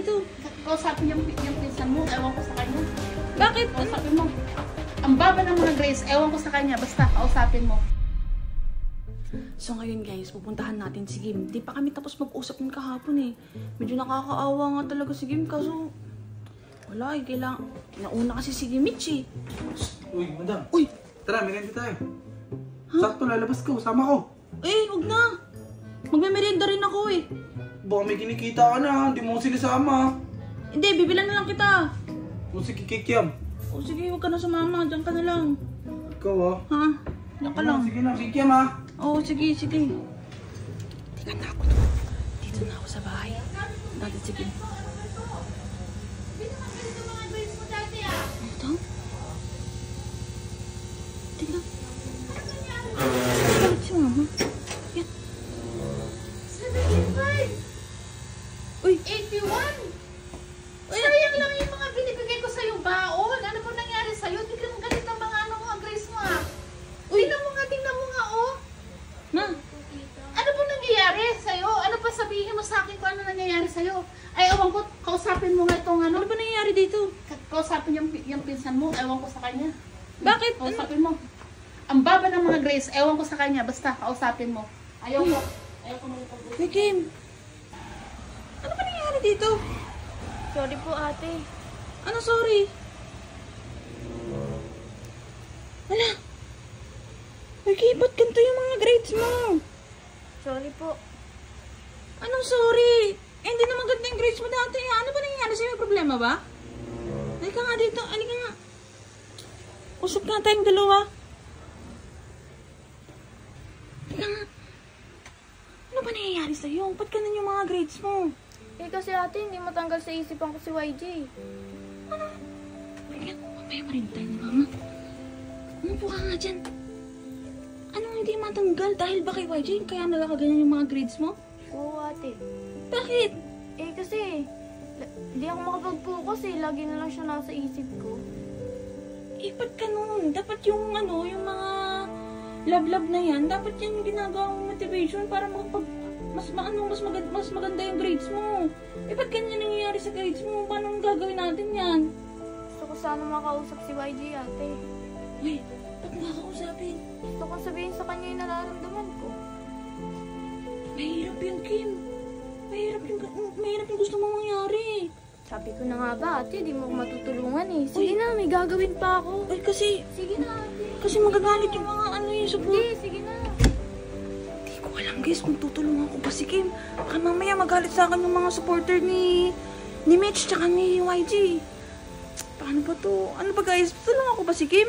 dito? Kausapin yung pinsan mo, ewan ko sa kanya. Bakit? Kausapin mo. Ang baba ng mga grades, ewan ko sa kanya, basta kausapin mo. So ngayon guys, pupuntahan natin si Kim. Di pa kami tapos mag-usap ng kahapon eh. Medyo nakakaawa nga talaga si Kim, kaso wala eh, kailangan. Nauna kasi si Mitch eh. Uy, madam. Uy! Tara, merienda tayo. Sakto, lalabas ko. Sama ko. Eh, huwag na. Magme-merienda rin ako eh. Baka may kinikita ka na. Hindi mo ko sinasama. Hindi, bibilan na lang kita. Kung si Kikikyam. O sige, huwag ka na sumama. Diyan ka na lang. Ikaw Ha? Diyan ka lang. Sige na, Kikikyam ha. Oo, sige, sige. Tika na ako doon. Dito na ako sa bahay. Natin si Kim. Ito? Tika. Bakit si mama? Yan. 75! Uy! 81! Sayang lang yung mga binibigay ko sa'yo baon. Ano po nangyari sa'yo? Tignan mo galit ang mga ano ang grades mo ah. Tingnan mo nga oh. Ma! Ano po nangyayari sa'yo? Ano pa sabihin mo sa akin kung ano nangyayari sa'yo? Ay, ewan ko, kausapin mo nga itong ano. Ano ba nangyayari dito? Kausapin yung pinsan mo, ewan ko sa kanya. Bakit? Kausapin mo. Ang baba ng mga grades, ewan ko sa kanya, basta kausapin mo. Ayaw ko magpag-usap. Hey, Kim! Ano ba nangyayari dito? Sorry po ate. Ano sorry? Wala. Okay, ba't ganito yung mga grades mo? Sorry po. Anong sorry? Eh, hindi naman ganito yung grades mo dati. Ano ba nangyayari sa'yo? May problema ba? Halika nga dito. Halika nga. Usap nga tayong dalawa. Halika nga. Ano ba nangyayari sa'yo? Ba't ganun yung mga grades mo? Eh kasi ate, hindi matanggal sa isipan ko si YJ. Ano? Halika, mamaya pa rin tayo ni mama. Umupo ka nga dyan. Anong hindi matanggal? Dahil ba kay YJ? Kaya nagkakaganyan yung mga grades mo? Oo ate. Bakit? Eh kasi, hindi ako makapag-focus eh. Lagi na lang siya nasa isip ko. Eh, ba't ganun? Dapat yung ano, yung mga love-love na yan, dapat yan yung ginagawa mong motivation para mas maganda yung grades mo. Eh, ba't ganyan nangyayari sa grades mo? Paano gagawin natin yan? Gusto ko sana makausap si YJ ate. Uy, ba't mo kakausapin? Gusto ko sabihin sa kanya yung nararamdaman ko. Mahirap yun, Kim. Mahirap yung gusto mong mangyari. Sabi ko na nga ba ate, di mo ako matutulungan eh. Sige na, may gagawin pa ako. Uy, kasi Sige na ate. magagalit yung mga ano yung support. Hindi, sige na. Hindi ko alam guys kung tutulungan ko pa si Kim. Baka mamaya magalit sa akin yung mga supporter ni Mitch tsaka ni YG. Paano ba to? Ano ba guys? Tutulungan ko ba si Kim?